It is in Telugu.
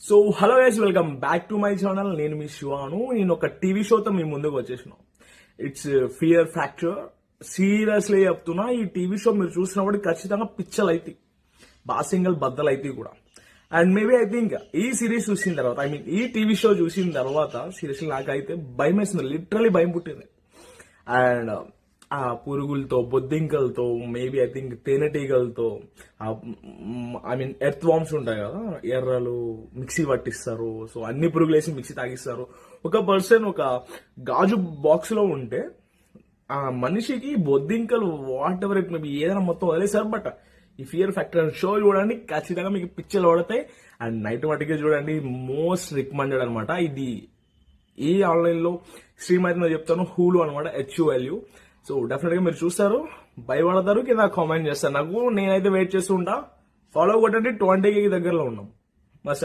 So hello guys, welcome back to my channel. నేను మీ శివాను. నేను ఒక టీవీ షోతో మీ ముందుకు వచ్చేసిన. It's fear factor. సీరియస్లీ చెప్తున్నా, ఈ టీవీ షో మీరు చూసినప్పుడు ఖచ్చితంగా పిచ్చలు అయితే బాసింగల్ బద్దలు అయితే కూడా. అండ్ మేబీ ఐ థింక్ ఈ సిరీస్ చూసిన తర్వాత, ఐ మీన్ ఈ టీవీ షో చూసిన తర్వాత సీరియస్లీ నాకైతే భయం వేసింది, లిటరలీ భయం పుట్టింది. అండ్ ఆ పురుగులతో, బొద్దింకలతో, మేబీ ఐ థింక్ తేనెటీగలతో, ఐ మీన్ ఎర్త్ వామ్స్ ఉంటాయి కదా, ఎర్రలు మిక్సీ పట్టిస్తారు. సో అన్ని పురుగులు వేసి మిక్సీ తాగిస్తారు. ఒక పర్సన్ ఒక గాజు బాక్స్ లో ఉంటే ఆ మనిషికి బొద్దింకలు వాట్ ఎవర్ ఇట్ మేబీ ఏదైనా మొత్తం వదిలేసారు. బట్ ఈ ఫియర్ ఫ్యాక్టర్ షో చూడండి, ఖచ్చితంగా మీకు పిచ్చలు పడతాయి. అండ్ నైట్ మట్టికి చూడండి, మోస్ట్ రికమెండెడ్ అనమాట. ఇది ఈ ఆన్లైన్ లో స్ట్రీమ్ అయితే చెప్తాను, హూలు అనమాట, HULU. సో డెఫినెట్ గా మీరు చూస్తారు, భయపడతారు, కింద కామెంట్ చేస్తారు నాకు. నేనైతే వెయిట్ చేస్తూ ఉంటా. ఫాలో కొట్టండి, 20K దగ్గరలో ఉన్నాం బస్.